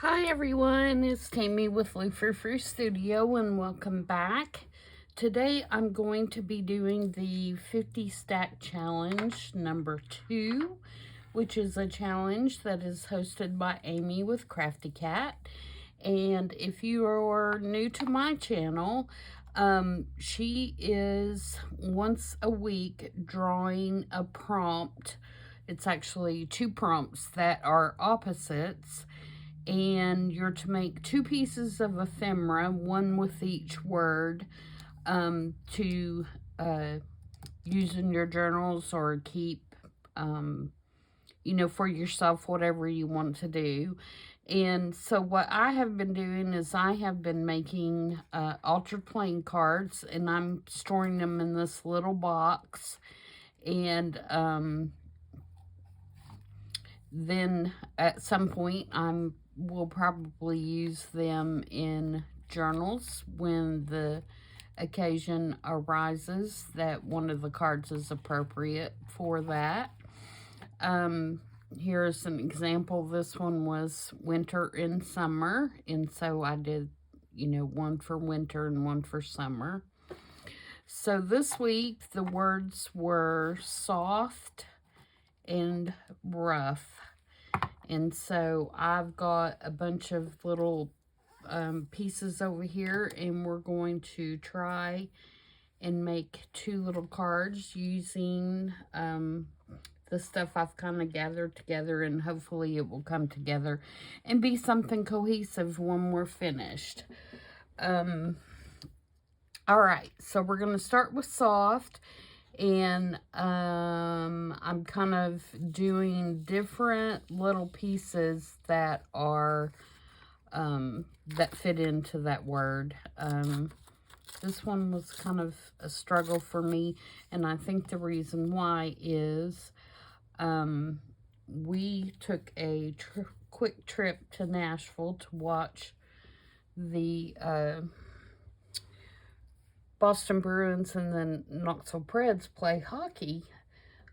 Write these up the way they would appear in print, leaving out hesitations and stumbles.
Hi everyone, it's Tammy with Frou-frou Studio and welcome back. Today I'm going to be doing the 50 stack challenge number 2, which is a challenge that is hosted by Amy with Crafty Cat. And if you are new to my channel, she is once a week drawing a prompt. It's actually 2 prompts that are opposites, and you're to make 2 pieces of ephemera, one with each word, to use in your journals or keep, for yourself, whatever you want to do. And so what I have been doing is I have been making altered playing cards, and I'm storing them in this little box. And then at some point will probably use them in journals when the occasion arises that one of the cards is appropriate for that. Here's an example. This one was winter and summer, and so I did, one for winter and one for summer. So this week the words were soft and rough. And so I've got a bunch of little pieces over here, and we're going to try and make 2 little cards using the stuff I've kind of gathered together, and hopefully it will come together and be something cohesive when we're finished. All right, so we're going to start with soft. And I'm kind of doing different little pieces that are that fit into that word. This one was kind of a struggle for me, and I think the reason why is we took a quick trip to Nashville to watch the Boston Bruins and the Knoxville Preds play hockey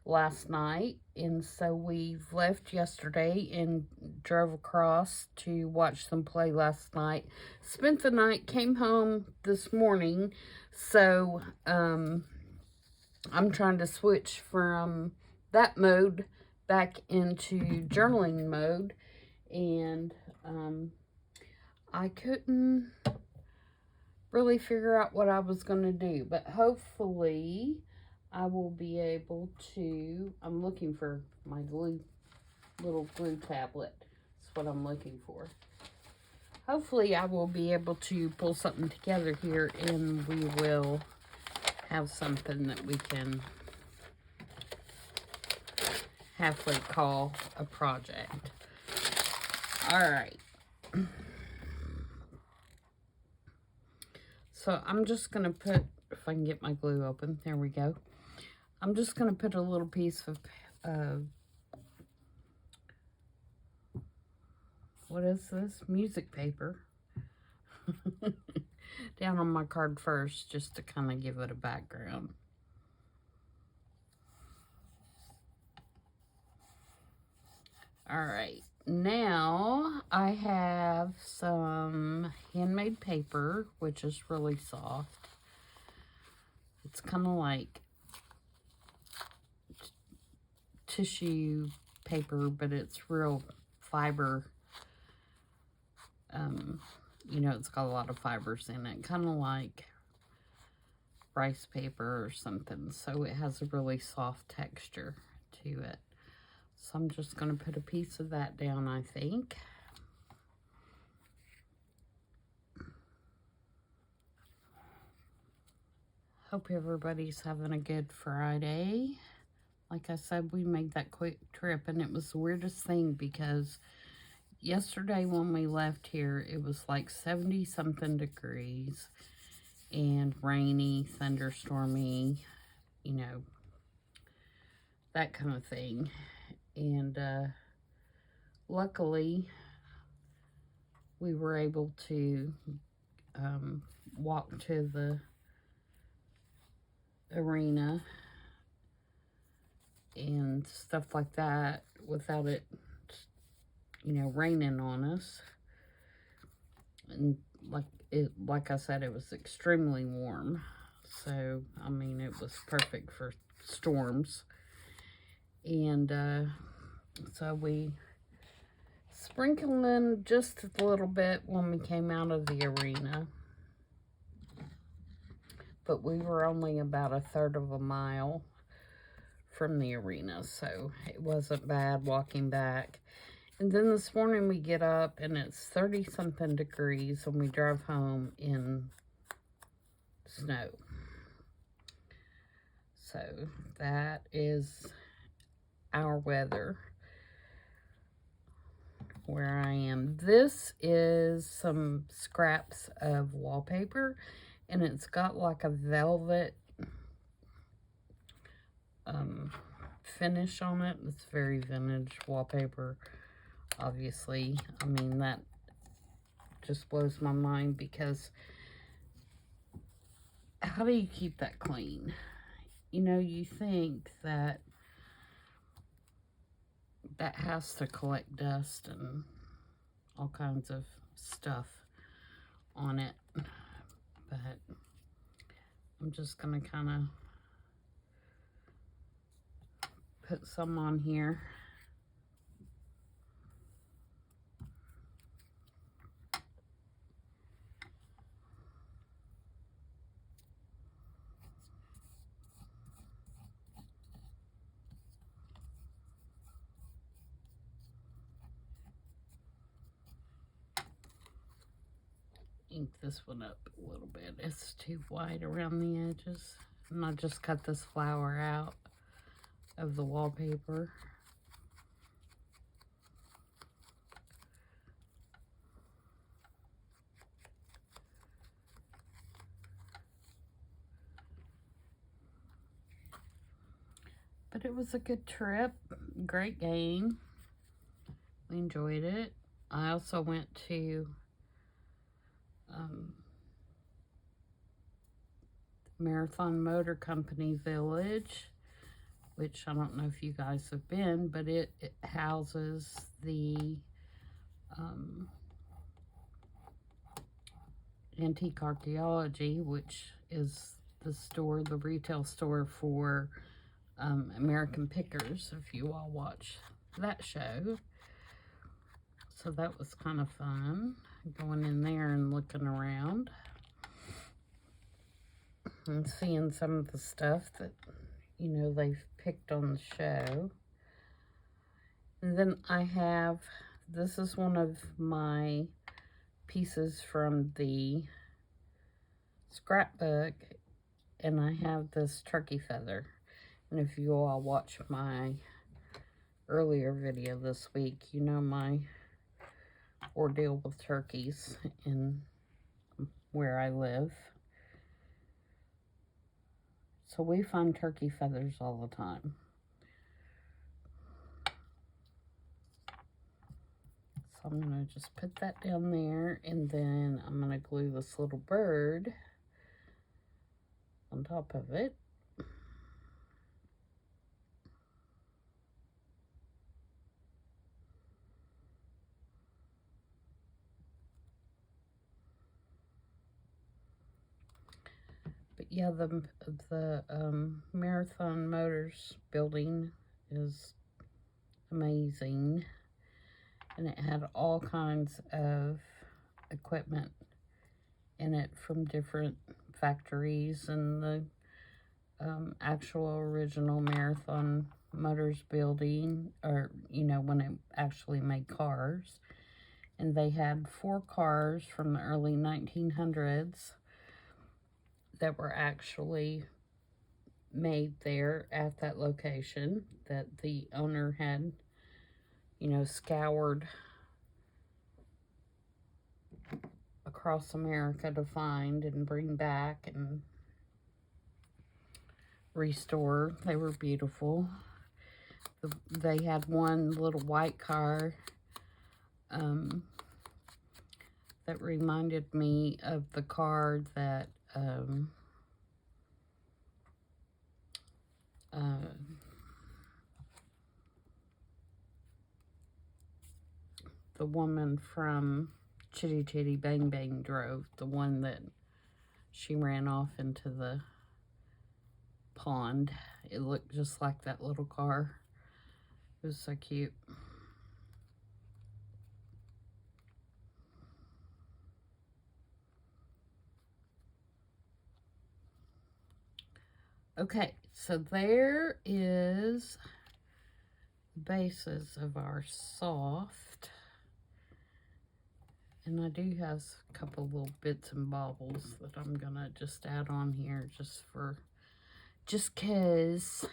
last night, and so we left yesterday and drove across to watch them play last night. Spent the night, came home this morning, so I'm trying to switch from that mode back into journaling mode, and I couldn't really figure out what I was going to do, but hopefully I will be able to. I'm looking for my little glue tablet. That's what I'm looking for. Hopefully I will be able to pull something together here, and we will have something that we can halfway call a project. All right. So I'm just going to put, if I can get my glue open, there we go. I'm just going to put a little piece of, what is this? Music paper. Down on my card first, just to kind of give it a background. All right. Now I have some handmade paper, which is really soft. It's kind of like tissue paper, but it's real fiber. It's got a lot of fibers in it, kind of like rice paper or something. So it has a really soft texture to it. So I'm just going to put a piece of that down, I think. Hope everybody's having a good Friday. Like I said, we made that quick trip, and it was the weirdest thing because yesterday when we left here, it was like 70-something degrees and rainy, thunderstormy, that kind of thing. And luckily, we were able to walk to the arena and stuff like that without it, raining on us. And like I said, it was extremely warm. So, I mean, it was perfect for storms. And so we sprinkled in just a little bit when we came out of the arena. But we were only about 1/3 of a mile from the arena, so it wasn't bad walking back. And then this morning we get up and it's 30-something degrees and we drive home in snow. So that is our weather where I am. This is some scraps of wallpaper, and it's got like a velvet finish on it. It's very vintage wallpaper, obviously. I mean, that just blows my mind, because how do you keep that clean? You know, you think that has to collect dust and all kinds of stuff on it, but I'm just gonna kind of put some on here. Ink this one up a little bit. It's too white around the edges. And I just cut this flower out of the wallpaper. But it was a good trip. Great game. We enjoyed it. I also went to Marathon Motor Company Village, which I don't know if you guys have been, but it houses the Antique Archaeology, which is the retail store for American Pickers, if you all watch that show. So that was kind of fun, going in there and looking around and seeing some of the stuff that, you know, they've picked on the show. And then I have, this is one of my pieces from the scrapbook, and I have this turkey feather. And if you all watch my earlier video this week, you know my ordeal with turkeys in where I live. So we find turkey feathers all the time. So I'm going to just put that down there, and then I'm going to glue this little bird on top of it. But yeah, the Marathon Motors building is amazing, and it had all kinds of equipment in it from different factories, and the actual original Marathon Motors building, or, you know, when it actually made cars. And they had 4 cars from the early 1900s that were actually made there at that location, that the owner had, you know, scoured across America to find and bring back and restore. They were beautiful. They had one little white car that reminded me of the car that the woman from Chitty Chitty Bang Bang drove, the one that she ran off into the pond. It looked just like that little car. It was so cute. Okay, so there is the bases of our soft. And I do have a couple little bits and baubles that I'm gonna just add on here just 'cause.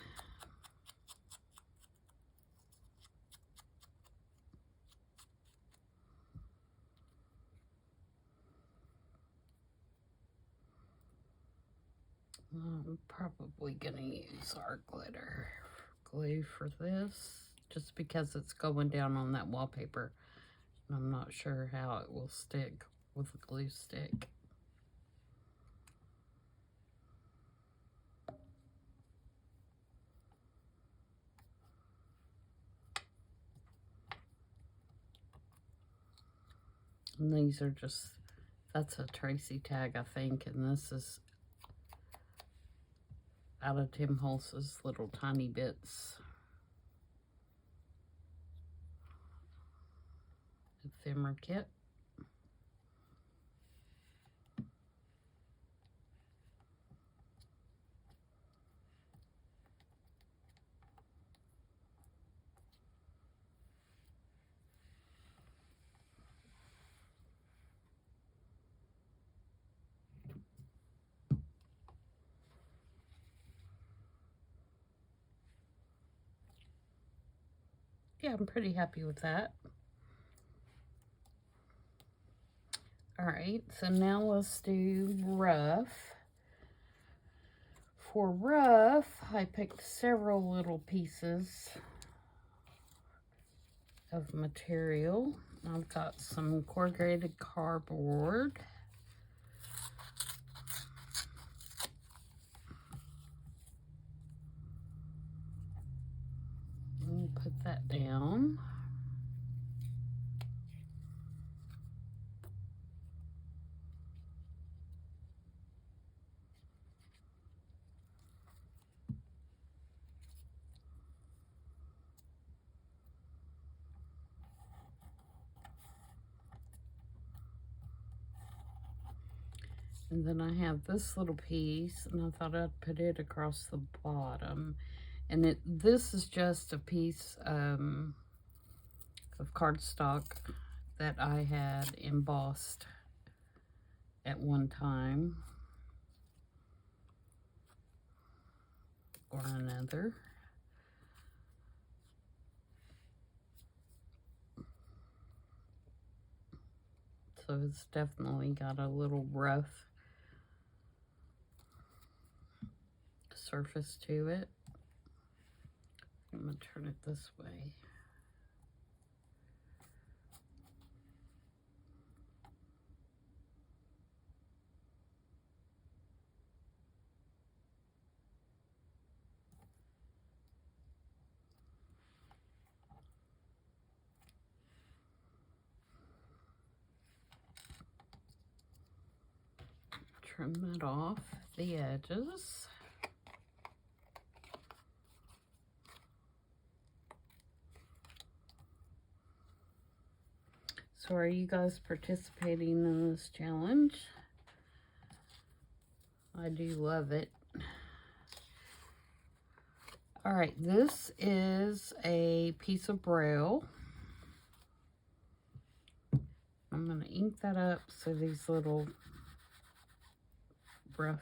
I'm probably gonna use our glitter glue for this just because it's going down on that wallpaper. I'm not sure how it will stick with a glue stick. And these are just, that's a Tracy tag, I think, and this is out of Tim Holtz's little tiny bits. Ephemera kit. Yeah, I'm pretty happy with that. All right, so now let's do rough. For rough, I picked several little pieces of material. I've got some corrugated cardboard. Put that down. And then I have this little piece, and I thought I'd put it across the bottom. And this is just a piece of cardstock that I had embossed at one time or another. So it's definitely got a little rough surface to it. I'm gonna turn it this way. Trim that off the edges. So are you guys participating in this challenge? I do love it. All right, this is a piece of Braille. I'm gonna ink that up so these little rough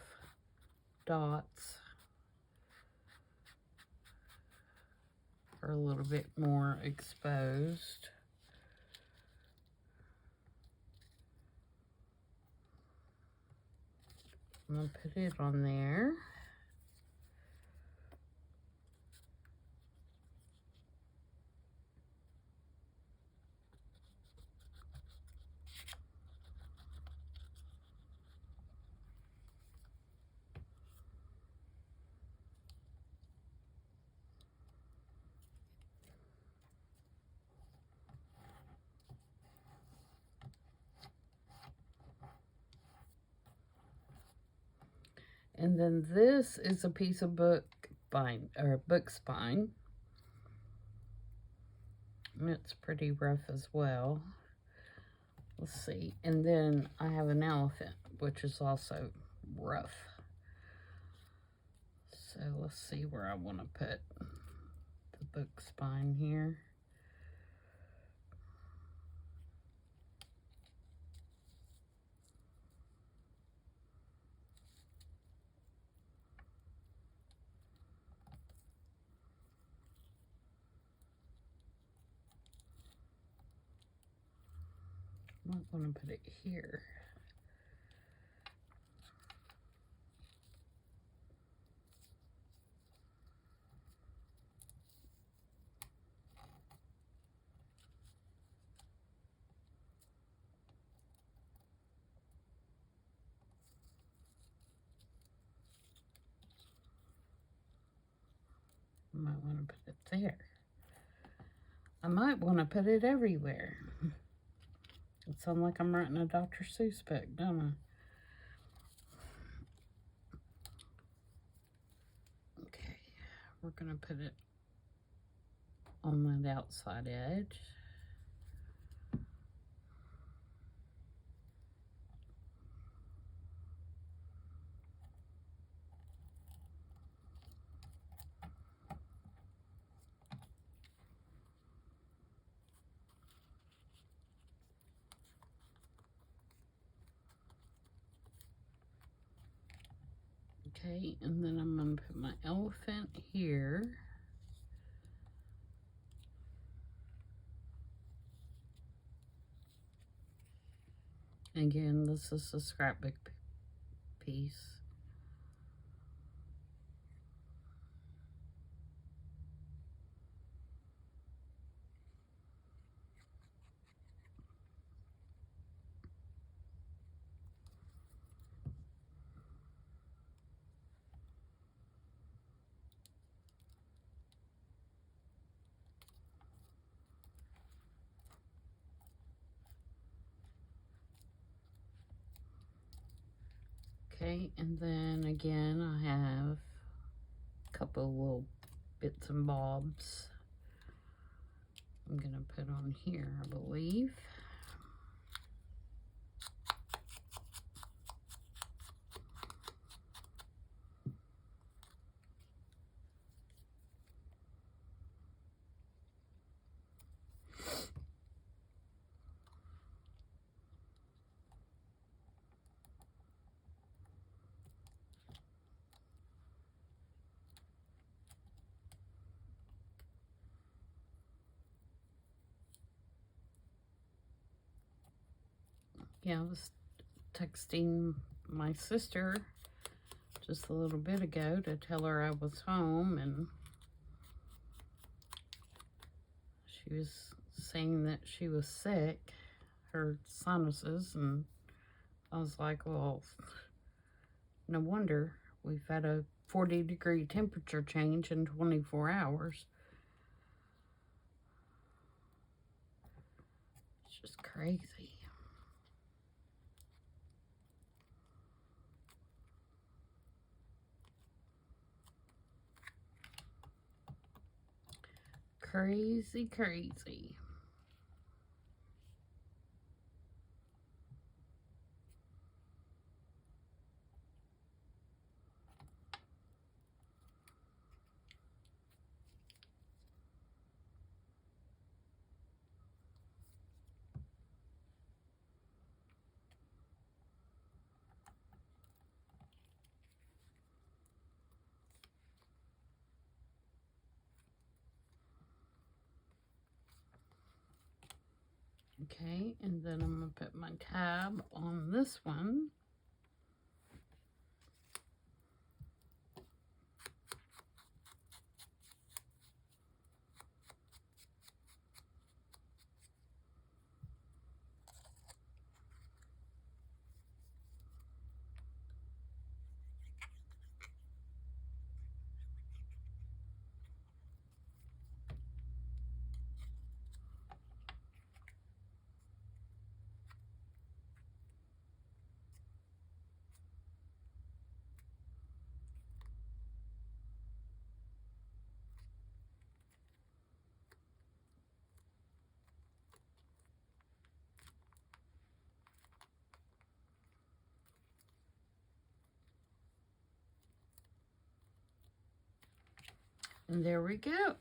dots are a little bit more exposed. I'm gonna put it on there. And then this is a piece of book spine. And it's pretty rough as well. Let's see. And then I have an elephant, which is also rough. So let's see where I want to put the book spine here. I might want to put it here. I might want to put it there. I might want to put it everywhere. It sounds like I'm writing a Dr. Seuss book, don't I? Okay, we're going to put it on that outside edge. Okay, and then I'm going to put my elephant here. Again, this is a scrapbook piece. Okay, and then again, I have a couple of little bits and bobs I'm going to put on here, I believe. Yeah, I was texting my sister just a little bit ago to tell her I was home, and she was saying that she was sick, her sinuses, and I was like, well, no wonder. We've had a 40-degree temperature change in 24 hours. It's just crazy. Crazy, crazy. Okay, and then I'm going to put my tab on this one. And there we go.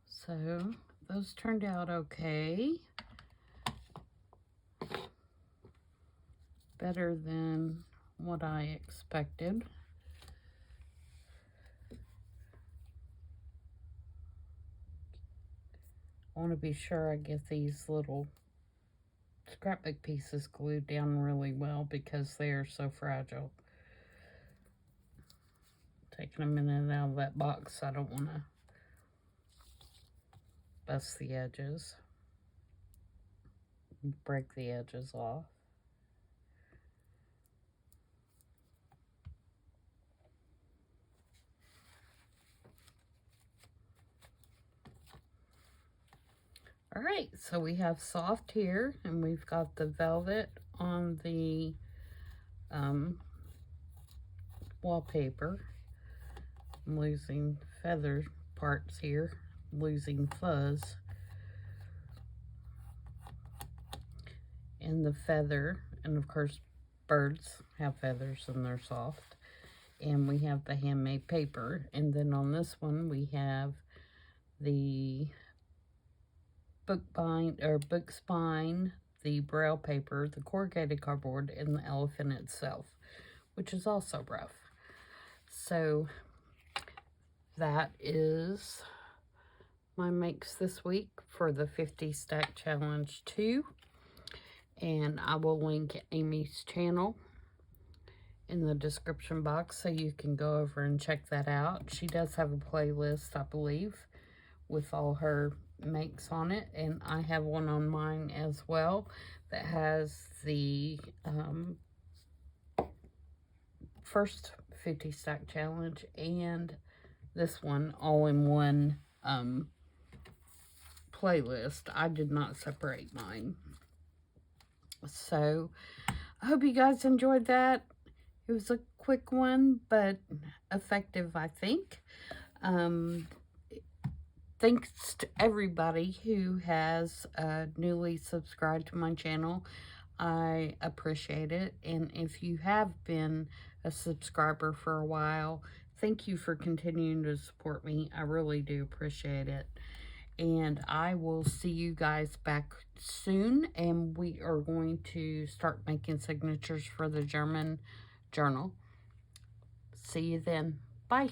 So those turned out okay. Better than what I expected. I want to be sure I get these little scrapbook pieces glued down really well because they are so fragile. Taking a minute out of that box, I don't want to bust the edges, break the edges off. All right, so we have soft here, and we've got the velvet on the wallpaper. I'm losing feather parts here, losing fuzz. And the feather, and of course birds have feathers and they're soft. And we have the handmade paper, and then on this one we have the book spine, the braille paper, the corrugated cardboard, and the elephant itself, which is also rough. So that is my makes this week for the 50 Stack Challenge 2. And I will link Amy's channel in the description box so you can go over and check that out. She does have a playlist, I believe, with all her makes on it, and I have one on mine as well that has the first 50 Stack Challenge and this one all in one playlist. I did not separate mine. So I hope you guys enjoyed that. It was a quick one, but effective, I think. Thanks to everybody who has newly subscribed to my channel. I appreciate it. And if you have been a subscriber for a while, thank you for continuing to support me. I really do appreciate it. And I will see you guys back soon. And we are going to start making signatures for the German journal. See you then. Bye.